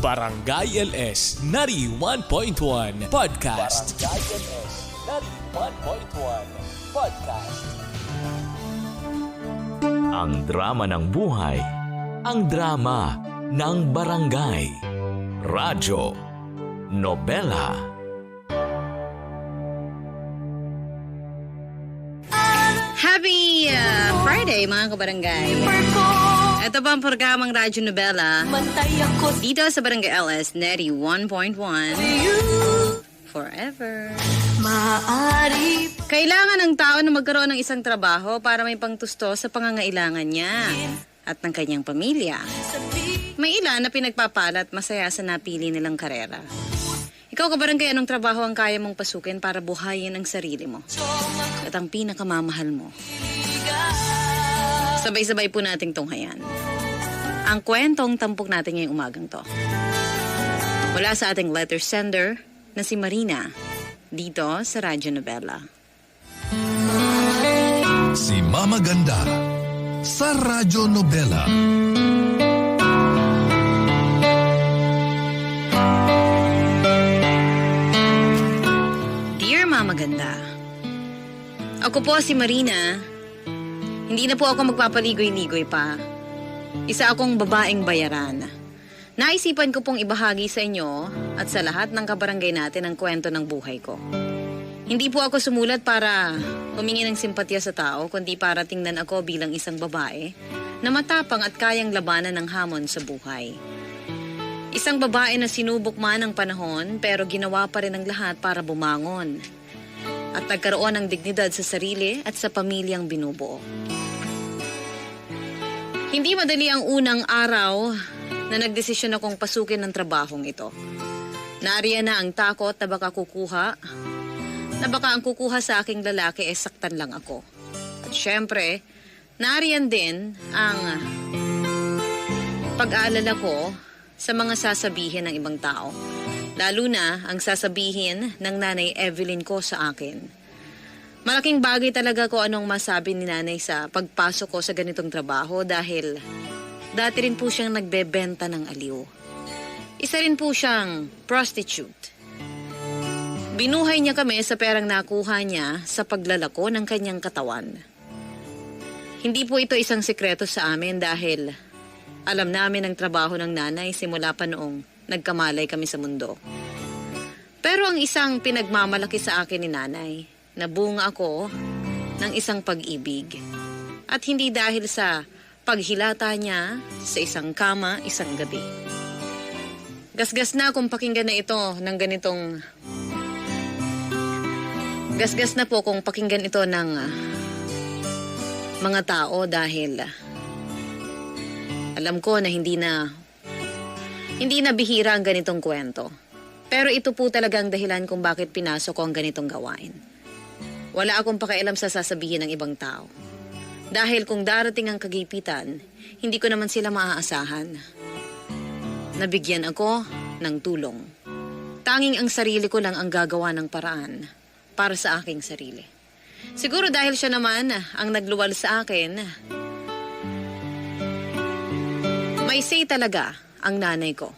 Barangay LS 91.1 Podcast. Barangay LS 91.1 Podcast. Ang drama ng buhay, ang drama ng barangay. Radyo, nobela. Happy Friday mga kabarangay. Ito ba ang programang Radyo Nobela dito sa Barangay LS 91.1 Forever. Kailangan ng tao na magkaroon ng isang trabaho para may pangtusto sa pangangailangan niya at ng kanyang pamilya. May ilan na pinagpapala at masaya sa napili nilang karera. Ikaw kabarangay, anong trabaho ang kaya mong pasukin para buhayin ang sarili mo at ang pinakamamahal mo? Sabay-sabay po nating tunghayan ang kwentong tampok natin ngayong umagang to. Mula sa ating letter sender na si Marina dito sa Radyo Nobela. Si Mama Ganda sa Radyo Nobela. Dear Mama Ganda, ako po si Marina. Hindi na po ako magpapaligoy-ligoy pa. Isa akong babaeng bayaran. Naisipan ko pong ibahagi sa inyo at sa lahat ng kabarangay natin ang kwento ng buhay ko. Hindi po ako sumulat para humingi ng simpatya sa tao, kundi para tingnan ako bilang isang babae na matapang at kayang labanan ng hamon sa buhay. Isang babae na sinubok man ang panahon pero ginawa pa rin ang lahat para bumangon at nagkaroon ng dignidad sa sarili at sa pamilyang binubuo. Hindi madali ang unang araw na nagdesisyon akong pasukin ng trabahong ito. Nariyan na ang takot na baka ang kukuha sa aking lalaki saktan lang ako. At syempre, nariyan din ang pag-aalala ko sa mga sasabihin ng ibang tao. Lalo na ang sasabihin ng Nanay Evelyn ko sa akin. Malaking bagay talaga ko anong masabi ni Nanay sa pagpasok ko sa ganitong trabaho dahil dati rin po siyang nagbebenta ng aliw. Isa rin po siyang prostitute. Binuhay niya kami sa perang nakuha niya sa paglalako ng kanyang katawan. Hindi po ito isang sikreto sa amin dahil alam namin ang trabaho ng Nanay simula pa noong nagkamalay kami sa mundo. Pero ang isang pinagmamalaki sa akin ni Nanay, nabunga ako ng isang pag-ibig. At hindi dahil sa paghilata niya sa isang kama, isang gabi. Gasgas na kung pakinggan na ito ng ganitong... Gasgas na po kung pakinggan ito ng mga tao dahil alam ko na hindi na bihira ang ganitong kwento. Pero ito po talagang dahilan kung bakit pinasok ko ang ganitong gawain. Wala akong pakialam sa sasabihin ng ibang tao. Dahil kung darating ang kagipitan, hindi ko naman sila maaasahan. Nabigyan ako ng tulong. Tanging ang sarili ko lang ang gagawa ng paraan para sa aking sarili. Siguro dahil siya naman ang nagluwal sa akin, may say talaga ang nanay ko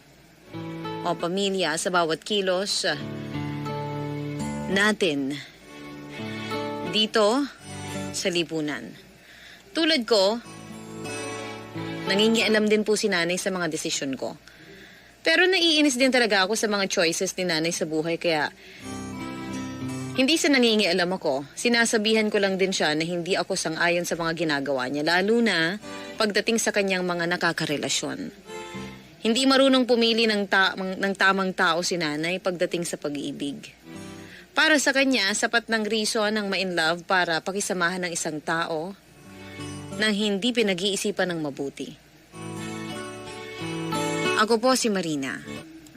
o pamilya sa bawat kilos natin dito sa lipunan. Tulad ko, nangingialam din po si Nanay sa mga desisyon ko. Pero naiinis din talaga ako sa mga choices ni Nanay sa buhay kaya hindi sa nangingialam ako, sinasabihan ko lang din siya na hindi ako sang-ayon sa mga ginagawa niya, lalo na pagdating sa kanyang mga nakakarelasyon. Hindi marunong pumili ng tamang tao si Nanay pagdating sa pag-ibig. Para sa kanya, sapat ng reason ng ma-in love para pakisamahan ng isang tao nang hindi pinag-iisipan ng mabuti. Ako po si Marina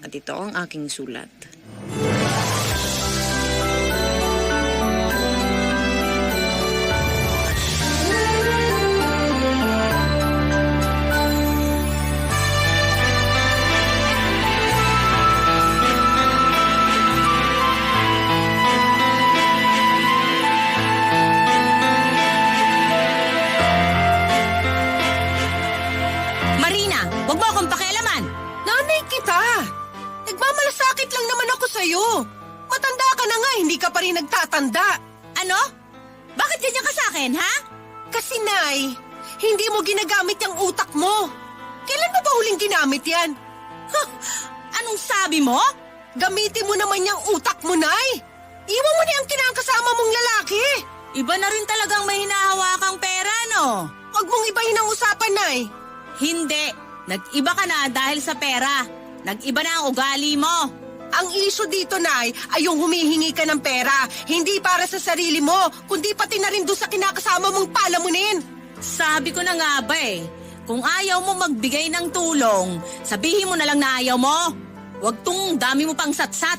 at ito ang aking sulat. Marina, huwag mo akong pakialaman! Nanay kita! Ano? Bakit ganyan ka sa akin, ha? Kasi, Nay, hindi mo ginagamit yung utak mo. Kailan mo ba huling ginamit yan? Anong sabi mo? Gamitin mo naman yung utak mo, Nay. Iwan mo na yung kinakasama mong lalaki. Iba na rin talagang may hinahawakang pera, no? Huwag mong ibahin ang usapan, Nay. Hindi. Nag-iba ka na dahil sa pera. Nag-iba na ang ugali mo. Ang issue dito, Nay, ay yung humihingi ka ng pera. Hindi para sa sarili mo, kundi pati na rin doon sa kinakasama mong palamunin. Sabi ko na nga ba eh, kung ayaw mo magbigay ng tulong, sabihin mo na lang na ayaw mo. Huwag tong dami mo pang satsat.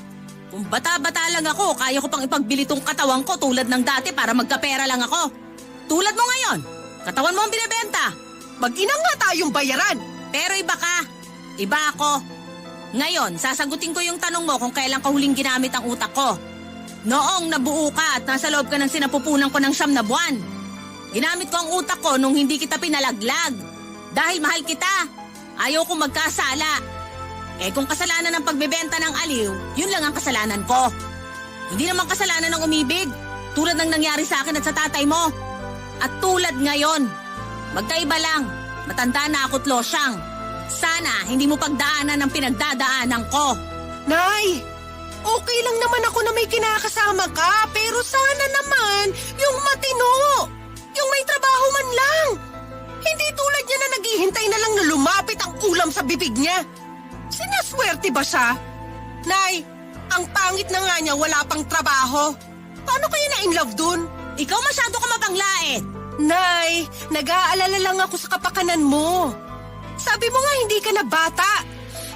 Kung bata-bata lang ako, kaya ko pang ipagbili tong katawan ko tulad ng dati para magkapera lang ako. Tulad mo ngayon, katawan mo ang binibenta. Mag-ina nga tayong bayaran. Pero iba ka, iba ako. Ngayon, sasagutin ko yung tanong mo kung kailan ka huling ginamit ang utak ko. Noong nabuo ka at nasa loob ka ng sinapupunan ko ng 9 na buwan. Ginamit ko ang utak ko nung hindi kita pinalaglag. Dahil mahal kita, ayaw ko magkasala. Eh kung kasalanan ng pagbebenta ng aliw, yun lang ang kasalanan ko. Hindi naman kasalanan ng umibig, tulad ng nangyari sa akin at sa tatay mo. At tulad ngayon, magkaiba lang, matanda na ako't losyang. Sana hindi mo pagdaanan ang pinagdadaanan ko. Nay, okay lang naman ako na may kinakasama ka, pero sana naman yung matino, yung may trabaho man lang. Hindi tulad niya na naghihintay na lang na lumapit ang ulam sa bibig niya. Sinaswerte ba siya? Nay, ang pangit na nga niya wala pang trabaho. Paano kaya na in love dun? Ikaw masyado ka mapanglait. Nay, nag-aalala lang ako sa kapakanan mo. Sabi mo nga hindi ka na bata.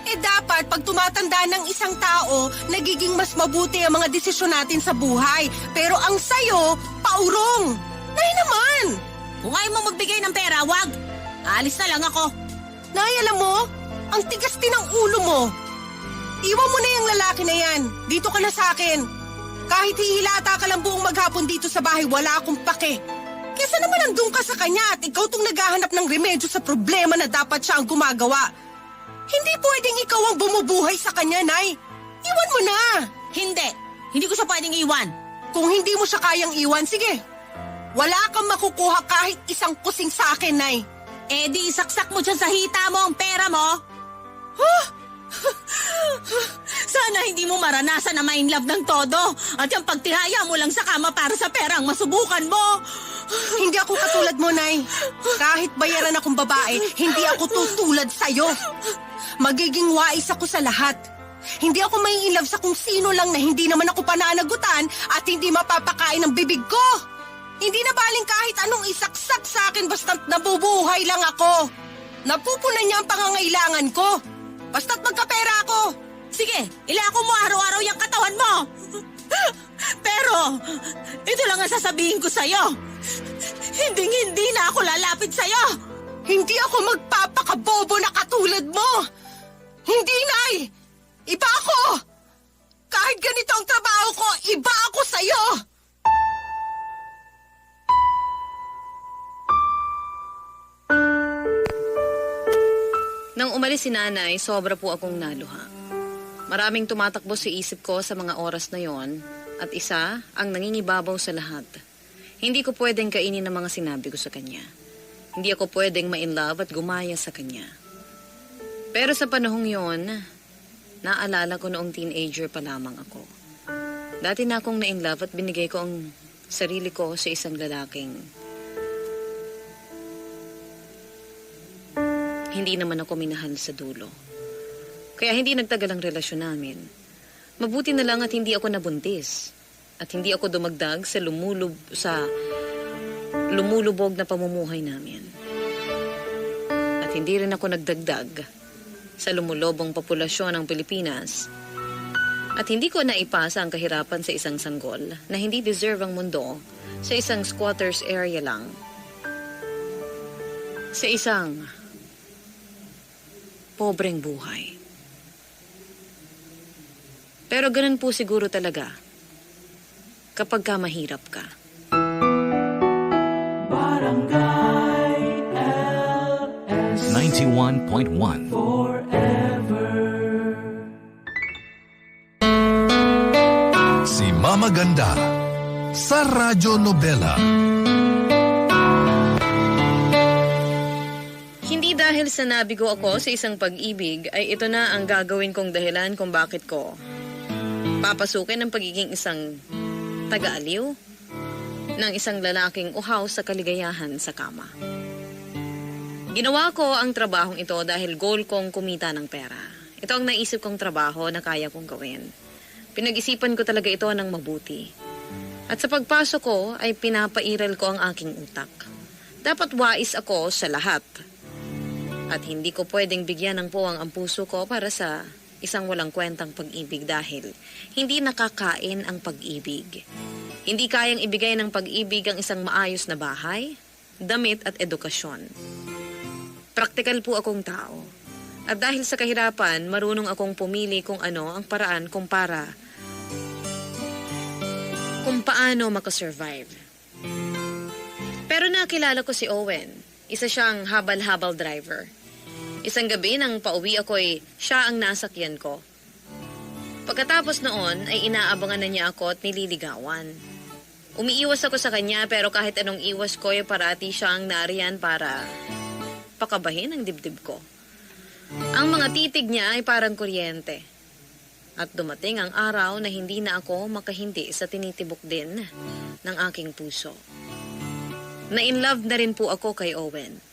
Eh dapat pag tumatanda ng isang tao, nagiging mas mabuti ang mga desisyon natin sa buhay. Pero ang sayo, paurong. Nay naman! Kung ayaw mo magbigay ng pera, wag. Aalis na lang ako. Nay, alam mo, ang tigas din ng ulo mo. Iwan mo na yung lalaki na yan. Dito ka na sa akin. Kahit hihilata ka lang buong maghapon dito sa bahay, wala akong pake. Kesa naman nandun ka sa kanya at ikaw tong naghahanap ng remedyo sa problema na dapat siya ang gumagawa. Hindi pwedeng ikaw ang bumubuhay sa kanya, Nay. Iwan mo na. Hindi. Hindi ko siya pwedeng iwan. Kung hindi mo siya kayang iwan, sige. Wala kang makukuha kahit isang kusing sa akin, Nay. Eh di isaksak mo dyan sa hita mo ang pera mo. Sana hindi mo maranasan na ma-inlove ng todo at yung pagtihaya mo lang sa kama para sa perang masubukan mo. Hindi ako katulad mo, Nay. Kahit bayaran akong babae, hindi ako tutulad sa'yo. Magiging wais ako sa lahat. Hindi ako mai-inlove sa kung sino lang na hindi naman ako pananagutan at hindi mapapakain ng bibig ko. Hindi na baling kahit anong isaksak sa akin basta't nabubuhay lang ako. Napupunan niya ang pangangailangan ko. Basta't magkapera ako. Sige, ilako mo araw-araw yung katawan mo. Pero, ito lang ang sasabihin ko sa'yo. Hindi na ako lalapit sa'yo. Hindi ako magpapakabobo na katulad mo. Hindi, Nay. Iba ako. Kahit ganito ang trabaho ko, iba ako sa'yo. Nang umalis si nanay, sobra po akong naluha. Maraming tumatakbo sa isip ko sa mga oras na yon at isa ang nangingibabaw sa lahat. Hindi ko pwedeng kainin ang mga sinabi ko sa kanya. Hindi ako pwedeng ma-inlove at gumaya sa kanya. Pero sa panahong yon, naalala ko noong teenager pa lamang ako. Dati na akong na-inlove at binigay ko ang sarili ko sa isang lalaking hindi naman ako minahal sa dulo. Kaya hindi nagtagal ang relasyon namin. Mabuti na lang at hindi ako nabuntis. At hindi ako dumagdag sa lumulubog na pamumuhay namin. At hindi rin ako nagdagdag sa lumulobong populasyon ng Pilipinas. At hindi ko naipasa ang kahirapan sa isang sanggol na hindi deserve ang mundo sa isang squatters area lang. Sa isang pobreng buhay. Pero ganun po siguro talaga kapag ka mahirap ka. Barangay LS 91.1 Si Mama Ganda, sa Radyo Nobela. Hindi dahil sa nabigo ako sa isang pag-ibig ay ito na ang gagawin kong dahilan kung bakit ko papasukin ang pagiging isang taga-aliw ng isang lalaking uhaw sa kaligayahan sa kama. Ginawa ko ang trabahong ito dahil goal kong kumita ng pera. Ito ang naisip kong trabaho na kaya kong gawin. Pinag-isipan ko talaga ito ng mabuti. At sa pagpasok ko ay pinapairal ko ang aking utak. Dapat wais ako sa lahat. At hindi ko pwedeng bigyan ng puwang ang puso ko para sa isang walang kwentang pag-ibig dahil hindi nakakain ang pag-ibig. Hindi kayang ibigay ng pag-ibig ang isang maayos na bahay, damit at edukasyon. Praktikal po akong tao. At dahil sa kahirapan, marunong akong pumili kung ano ang paraan kung paano makasurvive. Pero nakilala ko si Owen. Isa siyang habal-habal driver. Isang gabi nang pauwi ako ay siya ang nasakyan ko. Pagkatapos noon ay inaabangan na niya ako at nililigawan. Umiiwas ako sa kanya pero kahit anong iwas ko ay parati siya ang nariyan para pakabahin ang dibdib ko. Ang mga titig niya ay parang kuryente. At dumating ang araw na hindi na ako makahindi sa tinitibok din ng aking puso. Na-in-love na rin po ako kay Owen.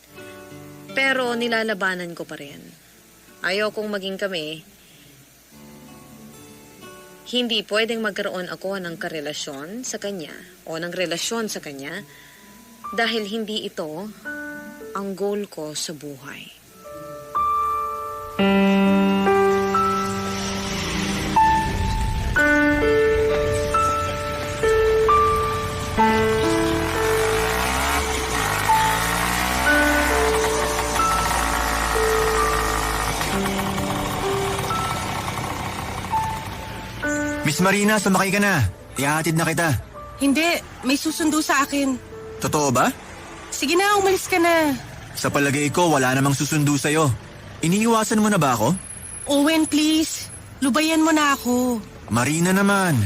Pero nilalabanan ko pa rin. Ayaw kong maging kami. Hindi pwedeng magkaroon ako ng karelasyon sa kanya o ng relasyon sa kanya dahil hindi ito ang goal ko sa buhay. Miss Marina, sumakay ka na. Ihahatid na kita. Hindi, may susundo sa akin. Totoo ba? Sige na, umalis ka na. Sa palagay ko, wala namang susundo sa'yo. Iniiwasan mo na ba ako? Owen, please. Lubayan mo na ako. Marina naman.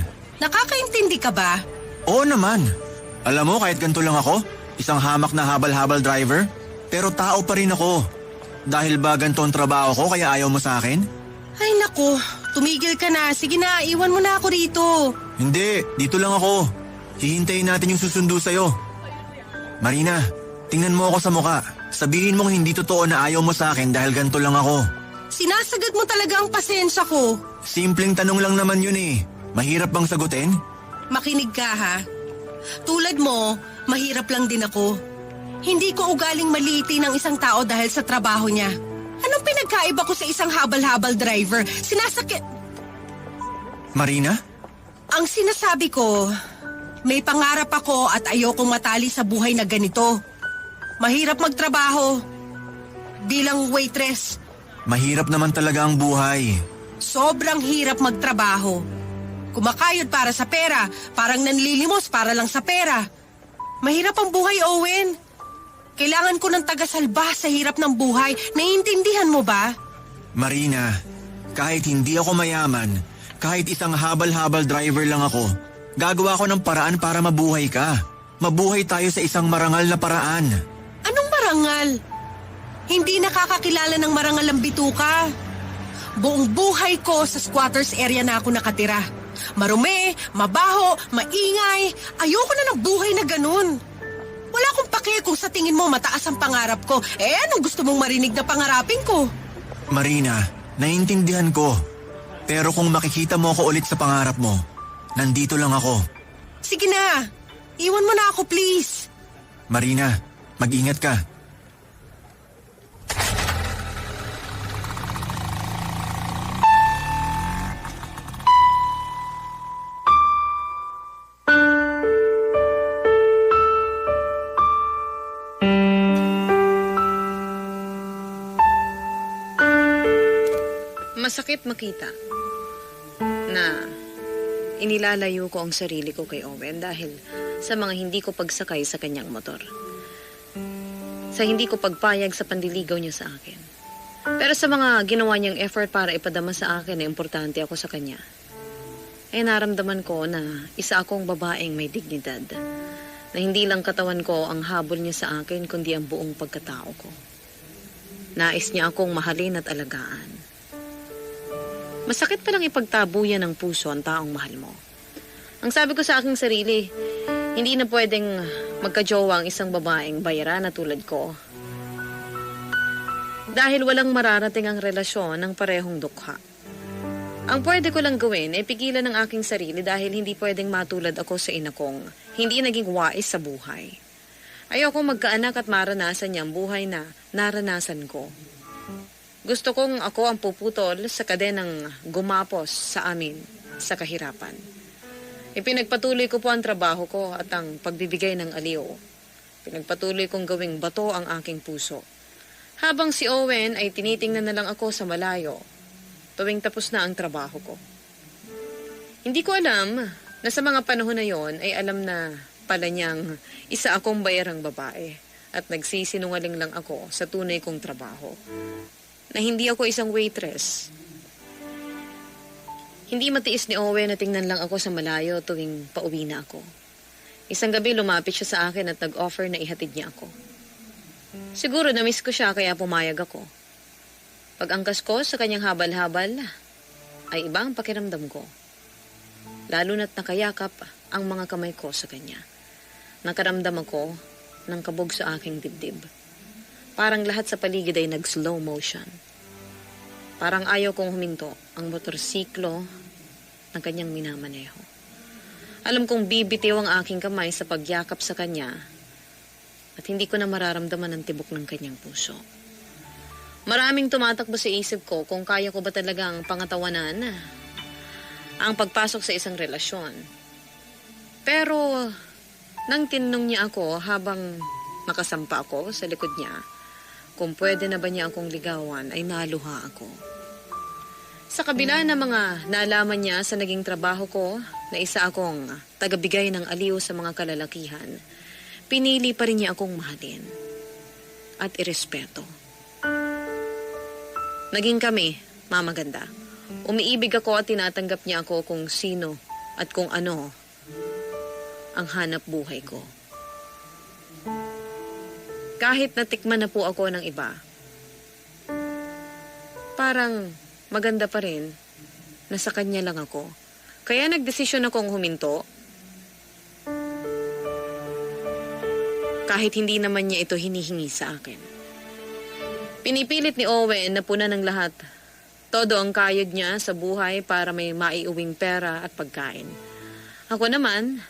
Nakakaintindi ka ba? Oo naman. Alam mo, kahit ganito lang ako, isang hamak na habal-habal driver, pero tao pa rin ako. Dahil ba ganito ang trabaho ko kaya ayaw mo sa akin? Ay nako, tumigil ka na. Sige na, iwan mo na ako rito. Hindi, dito lang ako. Hihintayin natin yung susundo sa'yo. Marina, tingnan mo ako sa muka. Sabihin mong hindi totoo na ayaw mo sa akin dahil ganito lang ako. Sinasagad mo talaga ang pasensya ko. Simpleng tanong lang naman yun eh. Mahirap bang sagutin? Makinig ka ha. Tulad mo, mahirap lang din ako. Hindi ko ugaling maliitin ng isang tao dahil sa trabaho niya. Anong pinagkaiba ko sa isang habal-habal driver? Marina? Ang sinasabi ko, may pangarap ako at ayokong matali sa buhay na ganito. Mahirap magtrabaho. Bilang waitress. Mahirap naman talaga ang buhay. Sobrang hirap magtrabaho. Kumakayod para sa pera, parang nanlilimos para lang sa pera. Mahirap ang buhay, Owen. Kailangan ko ng tagasalba sa hirap ng buhay. Naiintindihan mo ba? Marina, kahit hindi ako mayaman, kahit isang habal-habal driver lang ako, gagawa ko ng paraan para mabuhay ka. Mabuhay tayo sa isang marangal na paraan. Anong marangal? Hindi nakakakilala ng marangal ang bituka. Buong buhay ko sa squatters area na ako nakatira. Marumi, mabaho, maingay. Ayoko na ng buhay na ganun. Wala akong pake kung sa tingin mo mataas ang pangarap ko. Anong gusto mong marinig na pangarapin ko? Marina, naiintindihan ko. Pero kung makikita mo ako ulit sa pangarap mo, nandito lang ako. Sige na, iwan mo na ako please. Marina, mag-ingat ka. Masakit makita na inilalayo ko ang sarili ko kay Owen dahil sa mga hindi ko pagsakay sa kanyang motor. Sa hindi ko pagpayag sa pandiligaw niya sa akin. Pero sa mga ginawa niyang effort para ipadama sa akin na importante ako sa kanya. ay naramdaman ko na isa akong babaeng may dignidad. Na hindi lang katawan ko ang habol niya sa akin, kundi ang buong pagkatao ko. Nais niya akong mahalin at alagaan. Masakit palang ipagtabuyan ng puso ang taong mahal mo. Ang sabi ko sa aking sarili, hindi na pwedeng magkajowa ang isang babaeng bayra na tulad ko. Dahil walang mararating ang relasyon ng parehong dukha. Ang pwede ko lang gawin ay pigilan ng aking sarili dahil hindi pwedeng matulad ako sa ina kong hindi naging wais sa buhay. Ayoko magkaanak at maranasan niya ang buhay na naranasan ko. Gusto kong ako ang puputol sa kadenang gumapos sa amin sa kahirapan. Ipinagpatuloy ko po ang trabaho ko at ang pagbibigay ng aliw. Pinagpatuloy kong gawing bato ang aking puso. Habang si Owen ay tinitingnan na lang ako sa malayo, tuwing tapos na ang trabaho ko. Hindi ko alam na sa mga panahon na yon ay alam na pala niyang isa akong bayarang babae at nagsisinungaling lang ako sa tunay kong trabaho. Na hindi ako isang waitress. Hindi matiis ni Owen na tingnan lang ako sa malayo tuwing pauwi na ako. Isang gabi lumapit siya sa akin at nag-offer na ihatid niya ako. Siguro na-miss ko siya kaya pumayag ako. Pag-angkas ko sa kanyang habal-habal, ay iba ang pakiramdam ko. Lalo na't nakayakap ang mga kamay ko sa kanya. Nakaramdam ako ng kabog sa aking dibdib. Parang lahat sa paligid ay nag-slow motion. Parang ayaw kong huminto ang motorsiklo ng kanyang minamaneho. Alam kong bibitiw ang aking kamay sa pagyakap sa kanya at hindi ko na mararamdaman ang tibok ng kanyang puso. Maraming tumatakbo sa isip ko kung kaya ko ba talagang pangatawanan ang pagpasok sa isang relasyon. Pero nang tinanong niya ako habang nakasampa ako sa likod niya, kung pwede na ba niya akong ligawan, ay naluha ako. Sa kabila ng mga nalaman niya sa naging trabaho ko na isa akong tagabigay ng aliw sa mga kalalakihan, pinili pa rin niya akong mahalin at irespeto. Naging kami, Mama Ganda. Umiibig ako at tinatanggap niya ako kung sino at kung ano ang hanap buhay ko. Kahit natikman na po ako ng iba, parang maganda pa rin na sa kanya lang ako. Kaya nagdesisyon akong huminto. Kahit hindi naman niya ito hinihingi sa akin. Pinipilit ni Owen na puna ng lahat. Todo ang kayod niya sa buhay para may maiuwing pera at pagkain. Ako naman,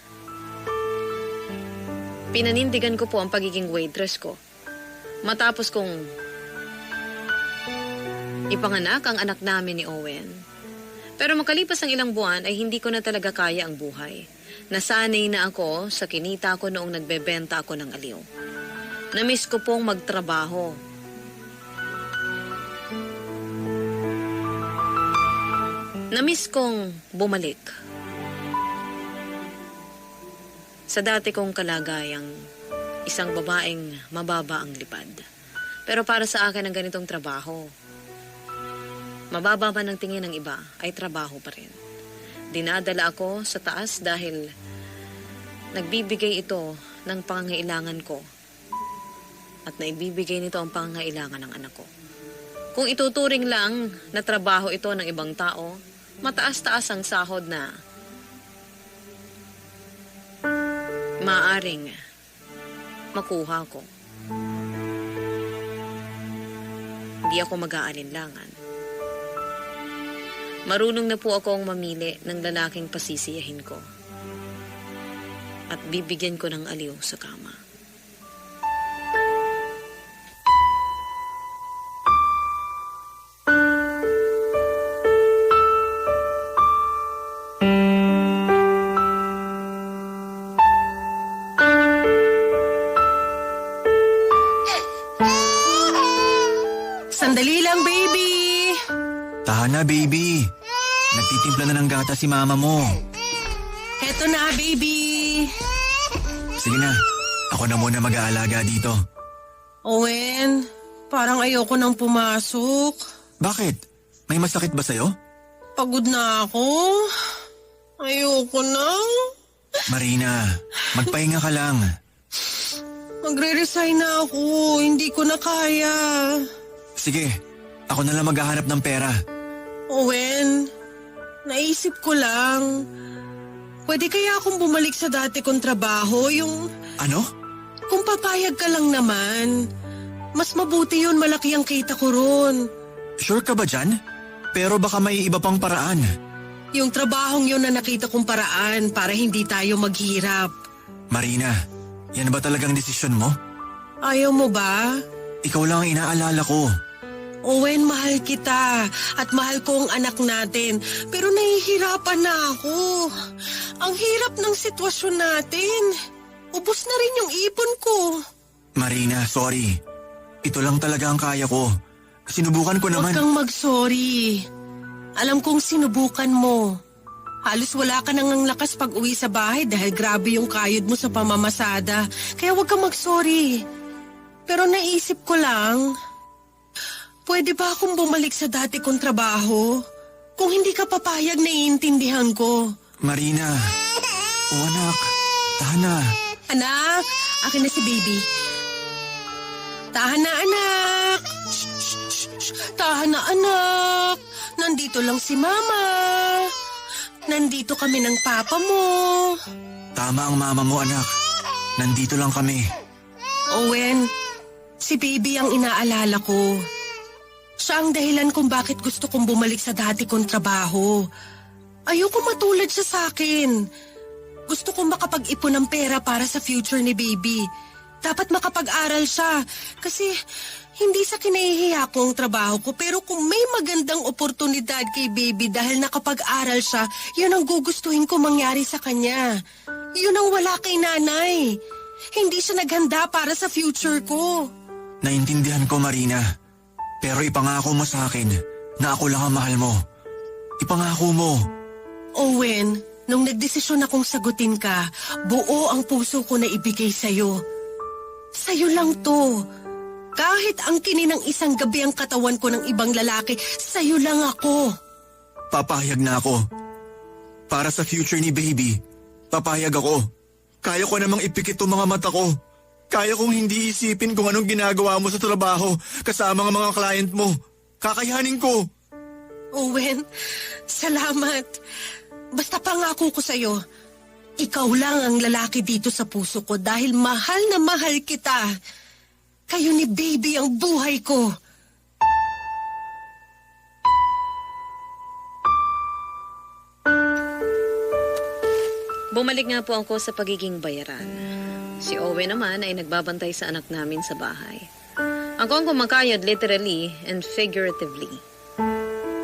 pinanindigan ko po ang pagiging waitress ko. Matapos kong ipanganak ang anak namin ni Owen. Pero makalipas ang ilang buwan ay hindi ko na talaga kaya ang buhay. Nasanay na ako sa kinita ko noong nagbebenta ako ng aliw. Namiss ko pong magtrabaho. Namiss kong bumalik sa dati kong kalagayang isang babaeng mababa ang lipad. Pero para sa akin ang ganitong trabaho, mababa man ang tingin ng iba, ay trabaho pa rin. Dinadala ako sa taas dahil nagbibigay ito ng pangangailangan ko at naibibigay nito ang pangangailangan ng anak ko. Kung ituturing lang na trabaho ito ng ibang tao, mataas-taas ang sahod na maaring makuha ko. Hindi ako mag-aalinlangan. Marunong na po akong mamili ng lalaking pasisiyahin ko at bibigyan ko ng aliw sa kama. Sandali lang, baby! Tahan na, baby. Nagtitimpla na ng gata si mama mo. Eto na, baby! Sige na, ako na muna mag-aalaga dito. Owen, parang ayoko nang pumasok. Bakit? May masakit ba sa'yo? Pagod na ako. Ayoko na. Marina, magpahinga ka lang. Magre-resign na ako. Hindi ko na kaya. Sige, ako na lang maghahanap ng pera. Owen, naisip ko lang. Pwede kaya akong bumalik sa dati kong trabaho, yung... Ano? Kung papayag ka lang naman. Mas mabuti yun, malaki ang kita ko ron. Sure ka ba dyan? Pero baka may iba pang paraan. Yung trabahong yun na nakita kong paraan para hindi tayo maghirap. Marina, yan ba talagang desisyon mo? Ayaw mo ba? Ikaw lang ang inaalala ko. Owen, mahal kita at mahal ko ang anak natin. Pero nahihirapan na ako. Ang hirap ng sitwasyon natin. Ubus na rin yung ipon ko. Marina, sorry. Ito lang talaga ang kaya ko. Sinubukan ko naman. Huwag kang mag-sorry. Alam kong sinubukan mo. Halos wala ka nang ang lakas pag uwi sa bahay dahil grabe yung kayod mo sa pamamasada. Kaya huwag kang mag-sorry. Pero naisip ko lang, pwede ba akong bumalik sa dati kong trabaho? Kung hindi ka papayag, naiintindihan ko. Marina. O anak, tahan na. Anak, akin na si baby. Tahan na, anak. Tahan na, anak. Nandito lang si mama. Nandito kami ng papa mo. Tama ang mama mo, anak. Nandito lang kami. Owen, si baby ang inaalala ko. Siya ang dahilan kung bakit gusto kong bumalik sa dati kong trabaho. Ayoko matulad siya sa akin. Gusto kong makapag-ipon ng pera para sa future ni baby. Dapat makapag-aral siya kasi hindi sa kinahihiya ko ang trabaho ko, pero kung may magandang oportunidad kay baby dahil nakapag-aral siya, yun ang gugustuhin ko mangyari sa kanya. Yun ang wala kay nanay. Hindi siya naghanda para sa future ko. Naintindihan ko, Marina. Pero ipangako mo sa akin na ako lang ang mahal mo. Ipangako mo. Owen, nung nagdesisyon akong sagutin ka, buo ang puso ko na ibigay sa'yo. Sa'yo lang to. Kahit ang kininang isang gabi ang katawan ko ng ibang lalaki, sa'yo lang ako. Papayag na ako. Para sa future ni baby, papayag ako. Kaya ko namang ipikit ang mga mata ko. Kaya kong hindi isipin kung anong ginagawa mo sa trabaho kasama ng mga client mo. Kakayanin ko. Owen, salamat. Basta pangako ko sa'yo, ikaw lang ang lalaki dito sa puso ko dahil mahal na mahal kita. Kayo ni baby ang buhay ko. Bumalik nga po ako sa pagiging bayaran. Si Owen naman ay nagbabantay sa anak namin sa bahay. Ako ang kumakayod literally and figuratively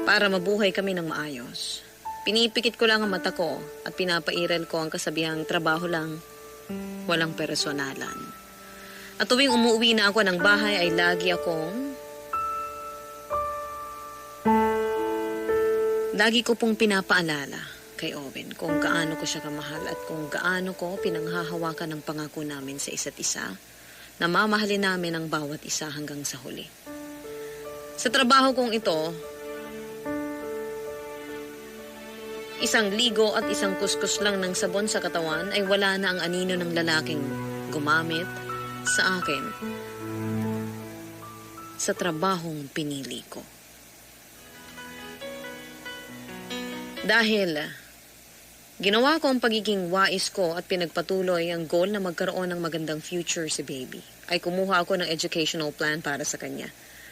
para mabuhay kami ng maayos. Pinipikit ko lang ang mata ko at pinapairal ko ang kasabihang trabaho lang, walang personalan. At tuwing umuwi na ako ng bahay ay lagi ko pong pinapaalala kay Owen kung gaano ko siya kamahal at kung gaano ko pinanghahawakan ng pangako namin sa isa't isa na mamahalin namin ang bawat isa hanggang sa huli. Sa trabaho kong ito, isang ligo at isang kuskus lang ng sabon sa katawan ay wala na ang anino ng lalaking gumamit sa akin sa trabahong pinili ko. Dahil ginawa ko ang pagiging wais ko at pinagpatuloy ang goal na magkaroon ng magandang future si baby, ay kumuha ako ng educational plan para sa kanya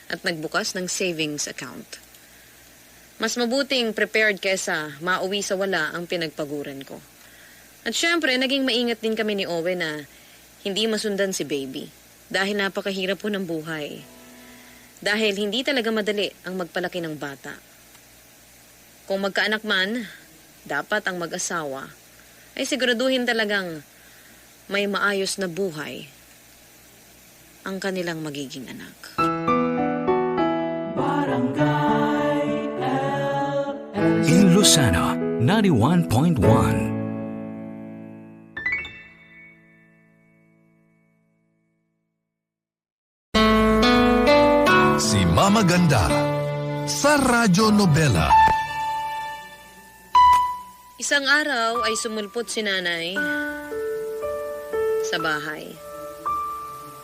at nagbukas ng savings account. Mas mabuting prepared kesa mauwi sa wala ang pinagpaguran ko. At syempre, naging maingat din kami ni Owen na hindi masundan si baby dahil napakahirap po ng buhay. Dahil hindi talaga madali ang magpalaki ng bata. Kung magkaanak man, dapat ang mag-asawa ay siguraduhin talagang may maayos na buhay ang kanilang magiging anak. In Lucena, 91.1. Si Mama Ganda sa Radyo Nobela. Isang araw ay sumulpot si nanay sa bahay.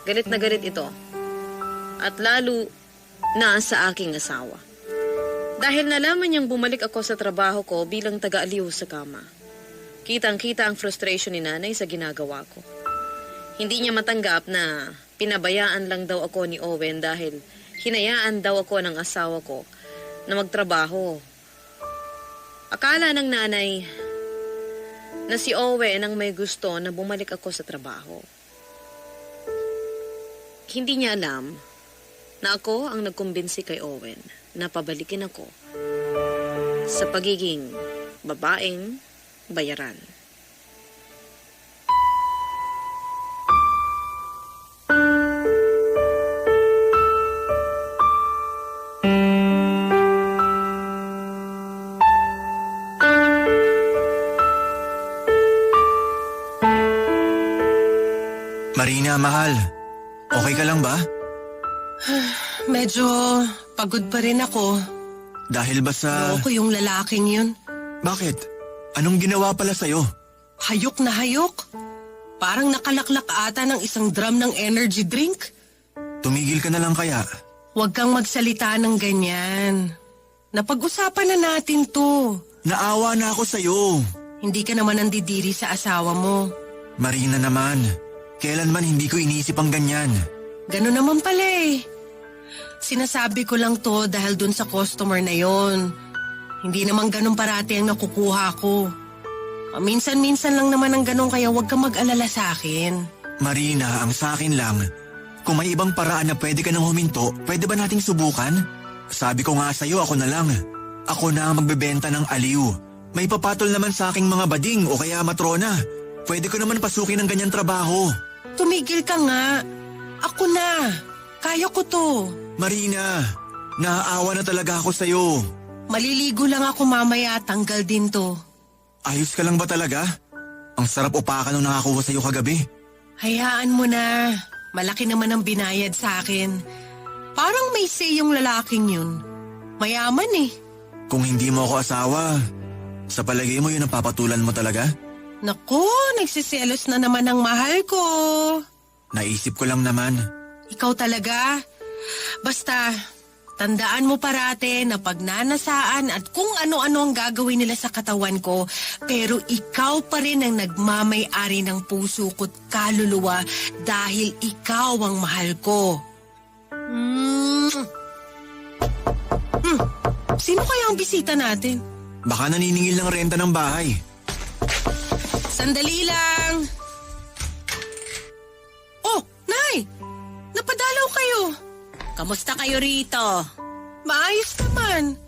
Galit na galit ito. At lalo na sa aking asawa. Dahil nalaman niyang bumalik ako sa trabaho ko bilang taga-aliw sa kama. Kitang-kita ang frustration ni nanay sa ginagawa ko. Hindi niya matanggap na pinabayaan lang daw ako ni Owen dahil hinayaan daw ako ng asawa ko na magtrabaho. Akala ng nanay na si Owen ang may gusto na bumalik ako sa trabaho. Hindi niya alam na ako ang nagkumbinsi kay Owen na pabalikin ako sa pagiging babaeng bayaran. Marina, mahal. Okay ka lang ba? Medyo pagod pa rin ako. Dahil ba sa... Loko yung lalaking yun. Bakit? Anong ginawa pala sa'yo? Hayok na hayok. Parang nakalaklak ata ng isang drum ng energy drink. Tumigil ka na lang kaya? Huwag kang magsalita ng ganyan. Napag-usapan na natin to. Naawa na ako sa'yo. Hindi ka naman nandidiri sa asawa mo. Marina naman, kailanman hindi ko iniisip ang ganyan. Ganun naman pala eh. Sinasabi ko lang to dahil dun sa customer na yon. Hindi naman ganun parati ang nakukuha ko. Minsan-minsan lang naman ang ganun kaya huwag kang mag-alala sa akin. Marina, ang sa akin lang, kung may ibang paraan na pwede ka nang huminto, pwede ba nating subukan? Sabi ko nga sa'yo, ako na lang. Ako na ang magbebenta ng aliw. May papatol naman sa aking mga bading o kaya matrona. Pwede ko naman pasukin ng ganyan trabaho. Tumigil ka nga. Ako na. Kaya ko to. Marina, naaawa na talaga ako sa'yo. Maliligo lang ako mamaya, tanggal din to. Ayos ka lang ba talaga? Ang sarap upakan nung nakakuha sa'yo kagabi. Hayaan mo na. Malaki naman ang binayad sa akin. Parang may say yung lalaking yun. Mayaman eh. Kung hindi mo ako asawa, sa palagay mo yun ang papatulan mo talaga? Naku, nagsiselos na naman ang mahal ko. Naisip ko lang naman. Ikaw talaga? Basta, tandaan mo parate na pagnanasaan at kung ano-ano ang gagawin nila sa katawan ko, pero ikaw pa rin ang nagmamay-ari ng puso ko't kaluluwa dahil ikaw ang mahal ko. Sino kaya ang bisita natin? Baka naniningil ng renta ng bahay. Sandali lang. Oh, Nay! Napadalaw kayo. Kamusta kayo rito? Maayos naman.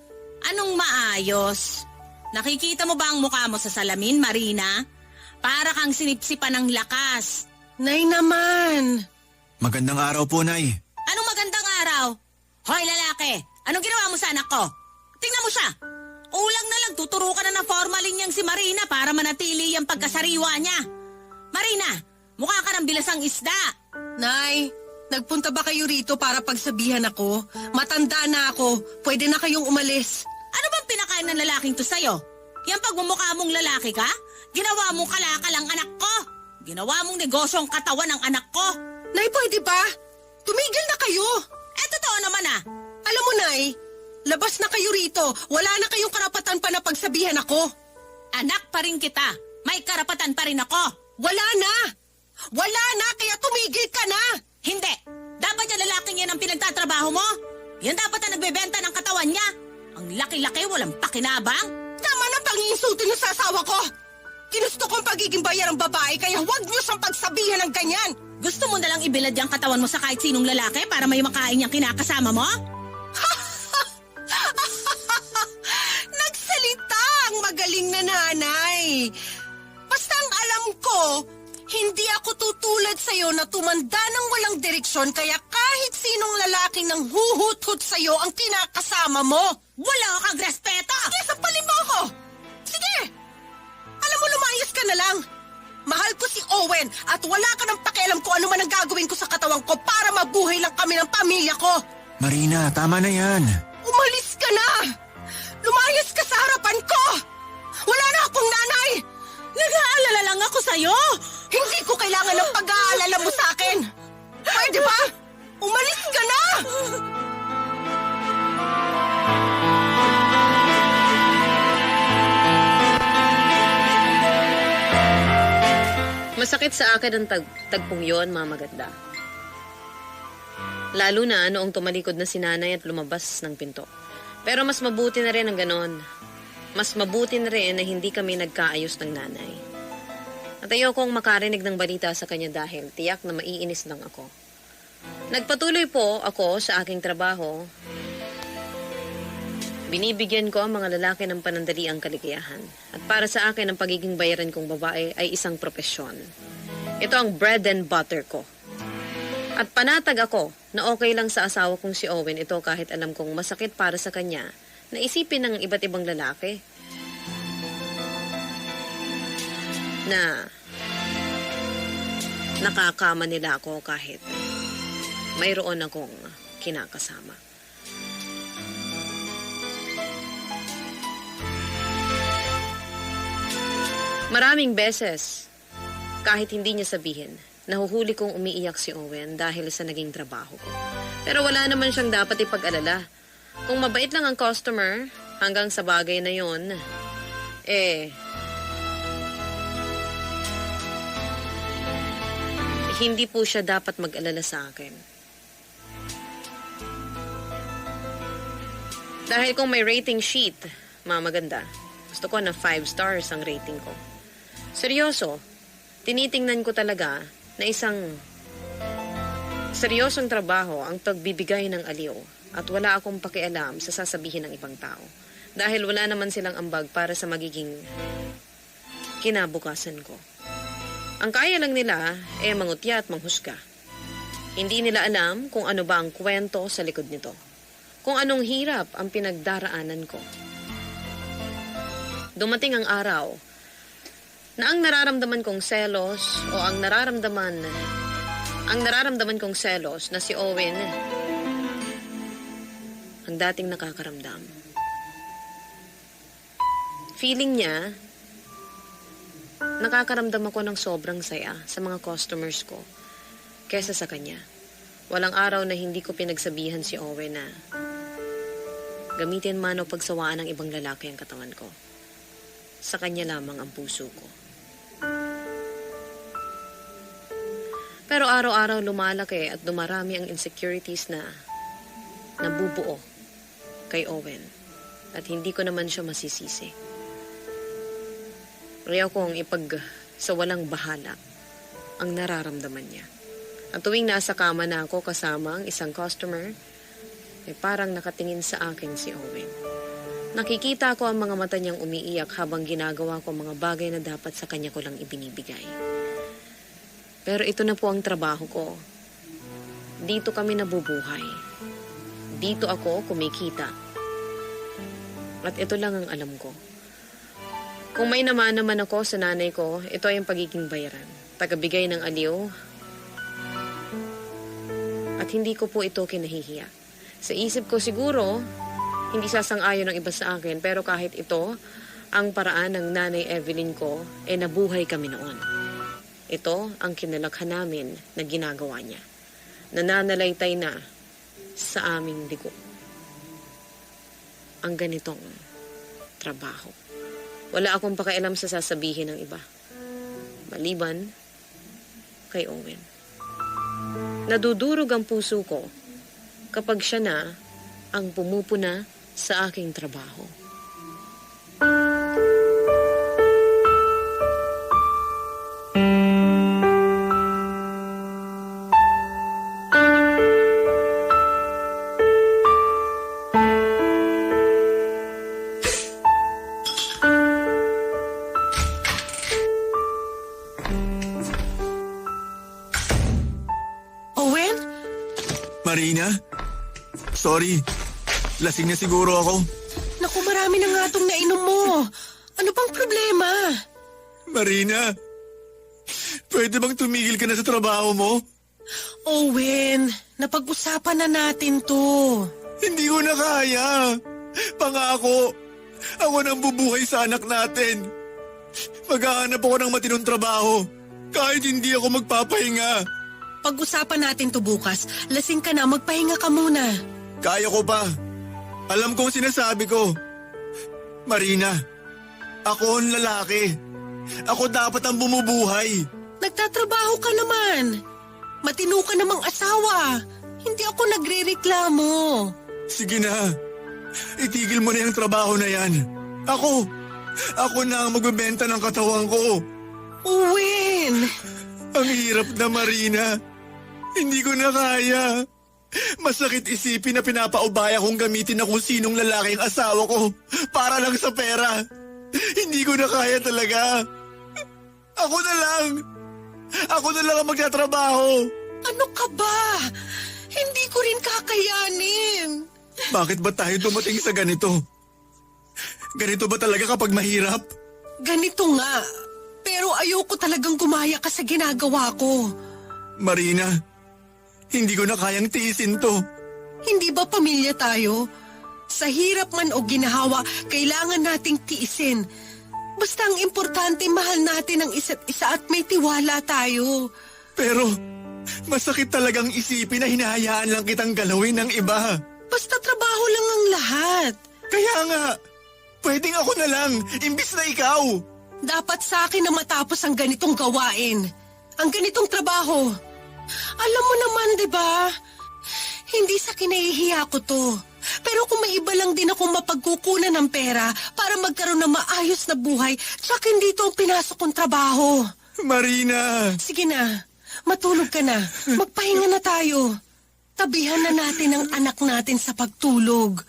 Anong maayos? Nakikita mo ba ang mukha mo sa salamin, Marina? Para kang sinipsipan ng lakas. Nay naman. Magandang araw po, Nay. Anong magandang araw? Hoy, lalaki! Anong ginawa mo sa anak ko? Tingnan mo siya! Ulang na lang, tuturo ka na ng formalin niyang si Marina para manatili ang pagkasariwa niya. Marina, mukha ka ng bilasang isda. Nay, nagpunta ba kayo rito para pagsabihan ako? Matanda na ako. Pwede na kayong umalis. Ano bang pinakain ng lalaking to sa'yo? Yang pagmumukha mong lalaki ka? Ginawa mong kalakal ang anak ko. Ginawa mong negosyo ang katawan ng anak ko. Nay, pwede ba? Tumigil na kayo. Totoo naman ah. Alam mo, Nay, labas na kayo rito. Wala na kayong karapatan pa na pagsabihan ako. Anak pa rin kita. May karapatan pa rin ako. Wala na! Wala na, kaya tumigil ka na! Hindi! Dapat yung lalaking yan ang pinagtatrabaho mo? Yan dapat ang nagbebenta ng katawan niya. Ang laki-laki, walang pakinabang. Tama na pang-iinsulto niyo sa asawa ko! Ginusto kong pagiging bayarang babae, kaya huwag niyo siyang pagsabihan ng ganyan! Gusto mo nalang ibilad yung katawan mo sa kahit sinong lalaki para may makain yung kinakasama mo? Nagsalita ang magaling na nanay! Basta ang alam ko, hindi ako tutulad sa'yo na tumanda ng walang direksyon kaya kahit sinong lalaking nang huhut-hut sa'yo ang kinakasama mo. Wala kang respeto! Sige, sampalin mo ako! Sige! Alam mo, lumayas ka na lang. Mahal ko si Owen at wala ka ng pakialam kung ano man ang gagawin ko sa katawan ko para mabuhay lang kami ng pamilya ko. Marina, tama na yan. Umalis ka na! Lumayas ka sa harapan ko! Wala na akong nanay! Nag-aalala lang ako sa'yo! Hindi ko kailangan ng pag-aalala mo sa akin! Pwede ba? Umalis ka na! Masakit sa akin ang tagpong yon, mga maganda. Lalo na noong tumalikod na si nanay at lumabas ng pinto. Pero mas mabuti na rin ang ganon. Mas mabuti na rin na hindi kami nagkaayos ng nanay. At ayokong makarinig ng balita sa kanya dahil tiyak na maiinis lang ako. Nagpatuloy po ako sa aking trabaho. Binibigyan ko ang mga lalaki ng panandaliang kaligayahan. At para sa akin, ang pagiging bayaran kong babae ay isang propesyon. Ito ang bread and butter ko. At panatag ako na okay lang sa asawa kong si Owen ito kahit alam kong masakit para sa kanya na isipin ng iba't ibang lalaki na nakakama nila ako kahit mayroon akong kinakasama. Maraming beses, kahit hindi niya sabihin, nahuhuli kong umiiyak si Owen dahil sa naging trabaho ko. Pero wala naman siyang dapat ipag-alala. Kung mabait lang ang customer, hanggang sa bagay na yon, hindi po siya dapat mag-alala sa akin. Dahil kung may rating sheet, maganda, gusto ko na 5 stars ang rating ko. Seryoso, tinitingnan ko talaga na isang seryosong trabaho ang pagbibigay ng aliw at wala akong pakialam sa sasabihin ng ibang tao dahil wala naman silang ambag para sa magiging kinabukasan ko. Ang kaya lang nila ay mangutya at manghusga. Hindi nila alam kung ano ba ang kwento sa likod nito, kung anong hirap ang pinagdaraanan ko. Dumating ang araw na ang nararamdaman kong selos o ang nararamdaman kong selos na si Owen ang dating nakakaramdam. Feeling niya, nakakaramdam ako ng sobrang saya sa mga customers ko kesa sa kanya. Walang araw na hindi ko pinagsabihan si Owen na gamitin man o pagsawaan ng ibang lalaki ang katawan ko. Sa kanya lamang ang puso ko. Pero araw-araw lumalaki at dumarami ang insecurities na nabubuo kay Owen. At hindi ko naman siya masisisi. Ayaw kong sa walang bahala ang nararamdaman niya. At tuwing nasa kama na ako kasama ang isang customer, parang nakatingin sa akin si Owen. Nakikita ko ang mga mata niyang umiiyak habang ginagawa ko mga bagay na dapat sa kanya ko lang ibinibigay. Pero ito na po ang trabaho ko. Dito kami nabubuhay. Dito ako kumikita. At ito lang ang alam ko. Kung may naman ako sa nanay ko, ito ay ang pagiging bayaran. Tagabigay ng aliw. At hindi ko po ito kinahihiya. Sa isip ko siguro, hindi sasang-ayon ng iba sa akin, pero kahit ito, ang paraan ng nanay Evelyn ko, nabuhay kami noon. Ito ang kinalakhan namin na ginagawa niya. Nananalaytay na sa aming digo. Ang ganitong trabaho. Wala akong pakialam sa sasabihin ng iba. Maliban kay Owen. Nadudurog ang puso ko kapag siya na ang pumupuna sa aking trabaho. Owen? Marina? Sorry. Lasing na siguro ako. Naku, marami na nga itong nainom mo. Ano bang problema? Marina, pwede bang tumigil ka na sa trabaho mo? Owen, napag-usapan na natin to. Hindi ko na kaya. Pangako, Ako nang bubuhay sa anak natin. Maghahanap ako ng matinong trabaho. Kahit hindi ako magpapahinga. Pag-usapan natin to bukas. Lasing ka na, magpahinga ka muna. Kaya ko pa. Alam kong sinasabi ko. Marina, ako ang lalaki. Ako dapat ang bumubuhay. Nagtatrabaho ka naman. Matino ka namang asawa. Hindi ako nagrereklamo. Sige na. Itigil mo na yung trabaho na yan. Ako na ang magbebenta ng katawan ko. Owen! Ang hirap na, Marina. Hindi ko na kaya. Masakit isipin na pinapaubaya kong gamitin na kung sinong lalaki ang asawa ko para lang sa pera. Hindi ko na kaya talaga. Ako na lang ang magtatrabaho. Ano ka ba? Hindi ko rin kakayanin. Bakit ba tayo dumating sa ganito? Ganito ba talaga kapag mahirap? Ganito nga. Pero ayoko talagang gumaya ka sa ginagawa ko. Marina, hindi ko na kayang tiisin to. Hindi ba pamilya tayo? Sa hirap man o ginahawa, kailangan nating tiisin. Basta ang importante, mahal natin ang isa't isa at may tiwala tayo. Pero masakit talagang isipin na hinahayaan lang kitang galawin ng iba. Basta trabaho lang ang lahat. Kaya nga, pwedeng ako na lang, imbis na ikaw. Dapat sa akin na matapos ang ganitong gawain. Ang ganitong trabaho. Alam mo naman, di ba? Hindi sa kinahihiya ko to. Pero kung may iba lang din akong mapagkukunan ng pera para magkaroon ng maayos na buhay, tsaka hindi ito ang pinasok kong trabaho. Marina! Sige na, matulog ka na. Magpahinga na tayo. Tabihan na natin ang anak natin sa pagtulog.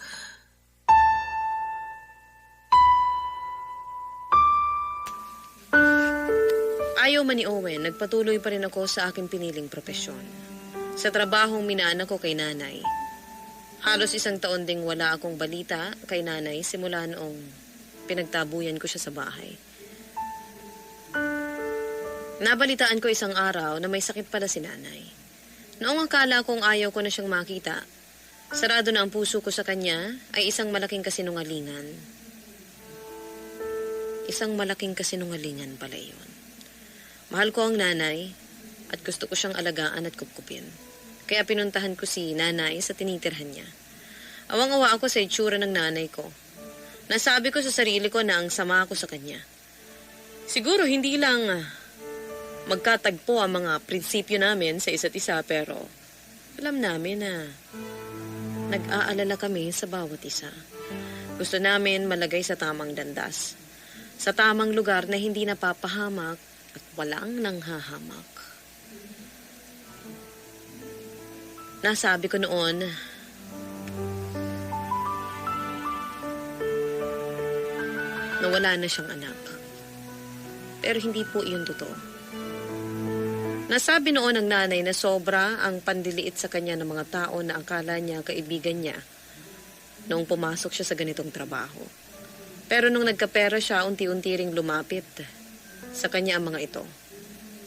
Ayaw man ni Owen, nagpatuloy pa rin ako sa aking piniling propesyon. Sa trabahong minana ko kay nanay. Halos 1 taon ding wala akong balita kay nanay simula noong pinagtabuyan ko siya sa bahay. Nabalitaan ko isang araw na may sakit pala si nanay. Noong akala kong ayaw ko na siyang makita, sarado na ang puso ko sa kanya ay isang malaking kasinungalingan. Isang malaking kasinungalingan pala yun. Mahal ko ang nanay at gusto ko siyang alagaan at kupkupin. Kaya pinuntahan ko si nanay sa tinitirhan niya. Awang-awa ako sa itsura ng nanay ko. Nasabi ko sa sarili ko na ang sama ko sa kanya. Siguro hindi lang magkatagpo ang mga prinsipyo namin sa isa't isa, pero alam namin na nag-aalala kami sa bawat isa. Gusto namin malagay sa tamang landas. Sa tamang lugar na hindi napapahamak at walang nanghahamak. Nasabi ko noon, na wala na siyang anak. Pero hindi po iyon totoo. Nasabi noon ng nanay na sobra ang pandiliit sa kanya ng mga tao na akala niya kaibigan niya noong pumasok siya sa ganitong trabaho. Pero nung nagkapera siya, unti-unti ring lumapit sa kanya ang mga ito.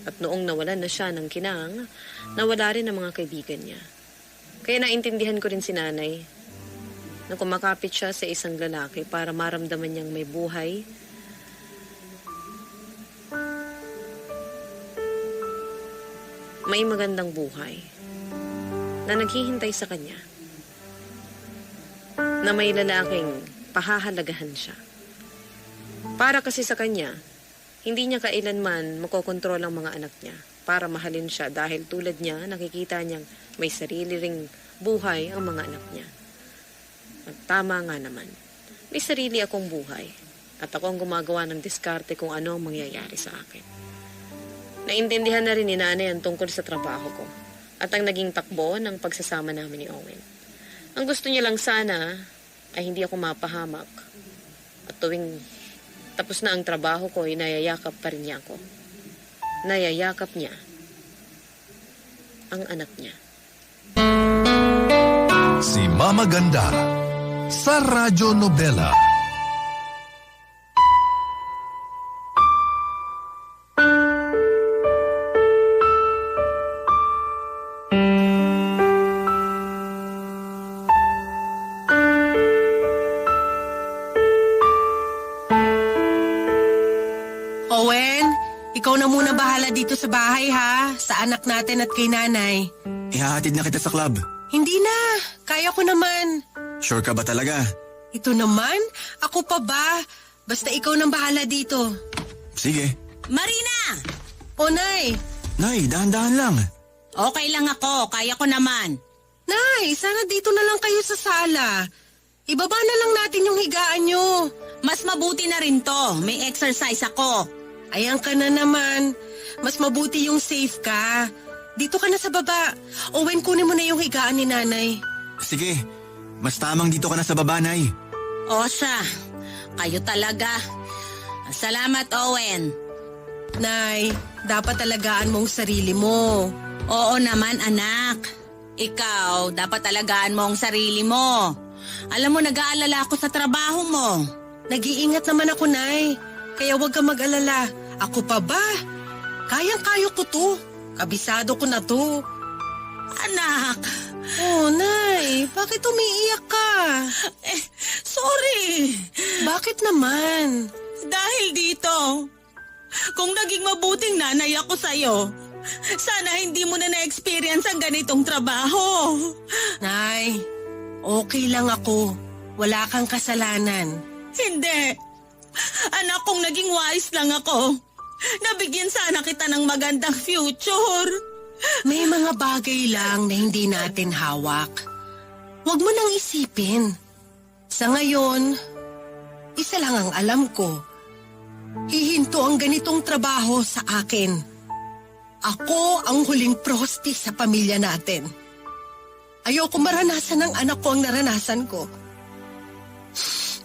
At noong nawalan na siya ng kinang, nawala rin ang mga kaibigan niya. Kaya naintindihan ko rin si nanay na kumakapit siya sa isang lalaki para maramdaman niyang may buhay. May magandang buhay na naghihintay sa kanya. Na may lalaking pahahalagahan siya. Para kasi sa kanya, hindi niya kailanman makokontrol ang mga anak niya para mahalin siya dahil tulad niya, nakikita niyang may sarili ring buhay ang mga anak niya. At tama nga naman, may sarili akong buhay at ako ang gumagawa ng diskarte kung ano ang mangyayari sa akin. Naintindihan na rin ni nanay ang tungkol sa trabaho ko at ang naging takbo ng pagsasama namin ni Owen. Ang gusto niya lang sana ay hindi ako mapahamak at tuwing tapos na ang trabaho ko, ay nayayakap pa rin niya ako. Nayayakap niya ang anak niya. Si Mama Ganda sa Radyo Nobela. pala dito sa bahay ha, sa anak natin at kay nanay. Ihahatid na kita sa club. Hindi na, kaya ko naman. Sure ka ba talaga? Ito naman, ako pa ba? Basta ikaw nang bahala dito. Sige. Marina! O Nay, Nay, dahan-dahan lang. Okay lang ako, kaya ko naman. Nay, sana dito na lang kayo sa sala. Ibaba na lang natin yung higaan nyo. Mas mabuti na rin to, may exercise ako. Ayan ka na naman. Mas mabuti yung safe ka. Dito ka na sa baba. Owen, kunin mo na yung higaan ni nanay. Sige, mas tamang dito ka na sa baba, Nay. O siya, kayo talaga. Salamat, Owen. Nay, dapat alagaan mong sarili mo. Oo naman, anak. Ikaw, dapat alagaan mo ang sarili mo. Alam mo, nag-aalala ako sa trabaho mo. Nag-iingat naman ako, Nay. Kaya huwag ka mag-alala. Ako pa ba? Kayang-kayo ko to. Kabisado ko na to. Anak, Oh, Nay, bakit umiiyak ka? sorry. Bakit naman? Dahil dito, kung naging mabuting nanay ako sa'yo, sana hindi mo na na-experience ang ganitong trabaho. Nay, okay lang ako. Wala kang kasalanan. Hindi. Anak, kung naging wise lang ako, nabigyan sana kita ng magandang future. May mga bagay lang na hindi natin hawak. Huwag mo nang isipin. Sa ngayon, isa lang ang alam ko. Hihinto ang ganitong trabaho sa akin. Ako ang huling prosti sa pamilya natin. Ayoko maranasan ng anak ko ang naranasan ko.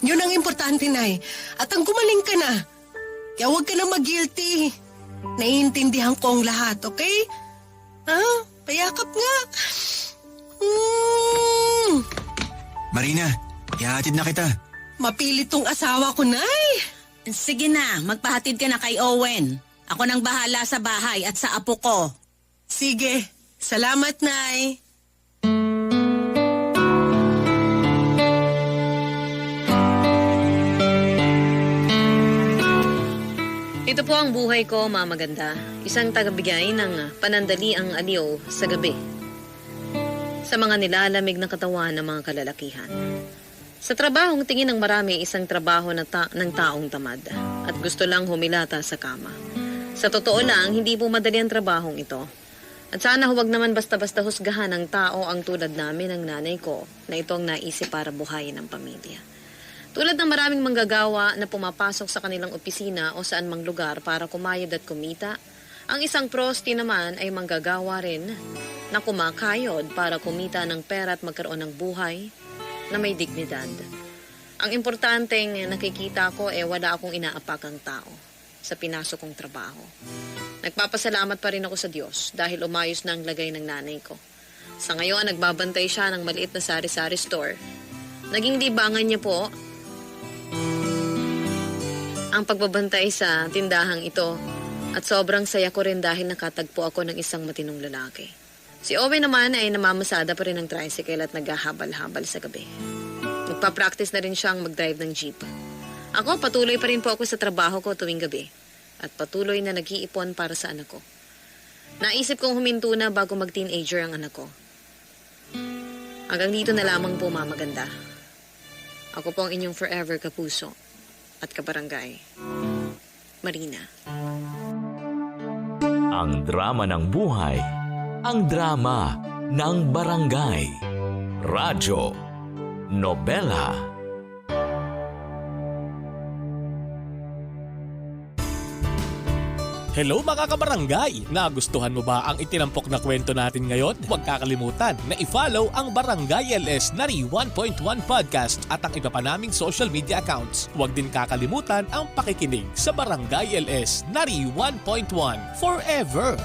Yun ang importante, Nay. At ang gumaling ka na. Kaya huwag ka na mag-guilty. Naiintindihan ko ang lahat, okay? Ha? Payakap nga. Marina, ihahatid na kita. Mapilit tong asawa ko, Nay. Sige na, magpahatid ka na kay Owen. Ako nang bahala sa bahay at sa apo ko. Sige. Salamat, Nay. Ito po ang buhay ko, Mama Ganda. Isang tagabigay ng panandaliang aliw sa gabi. Sa mga nilalamig na katawan ng mga kalalakihan. Sa trabahong tingin ng marami isang trabaho ng taong tamad at gusto lang humilata sa kama. Sa totoo lang, hindi po madali ang trabahong ito. At sana huwag naman basta-basta husgahan ng tao ang tulad namin ng nanay ko na ito ang naisip para buhayin ang pamilya. Tulad ng maraming manggagawa na pumapasok sa kanilang opisina o saan mang lugar para kumayod at kumita, ang isang prosti naman ay manggagawa rin na kumakayod para kumita ng pera at magkaroon ng buhay na may dignidad. Ang importanteng nakikita ko wala akong inaapakang tao sa pinasok kong trabaho. Nagpapasalamat pa rin ako sa Diyos dahil umayos na ang lagay ng nanay ko. Sa ngayon, nagbabantay siya ng maliit na sari-sari store. Naging libangan niya po ang pagbabantay sa tindahang ito at sobrang saya ko rin dahil nakatagpo ako ng isang matinong lalaki. Si Owen naman ay namamasada pa rin ng tricycle at naghahabal-habal sa gabi. Nagpa-practice na rin siyang mag-drive ng jeep. Ako, patuloy pa rin po ako sa trabaho ko tuwing gabi at patuloy na nag-iipon para sa anak ko. Naisip kong huminto na bago mag-teenager ang anak ko. Hanggang dito na lamang po, Mama Ganda. Ako po ang inyong forever kapuso at kabarangay, Marina. Ang drama ng buhay, ang drama ng barangay. Radyo, nobela. Hello mga kabarangay! Nagustuhan mo ba ang itinampok na kwento natin ngayon? Huwag kakalimutan na i-follow ang Barangay LS Nari 1.1 Podcast at ang iba pa naming social media accounts. Huwag din kakalimutan ang pakikinig sa Barangay LS Nari 1.1 Forever!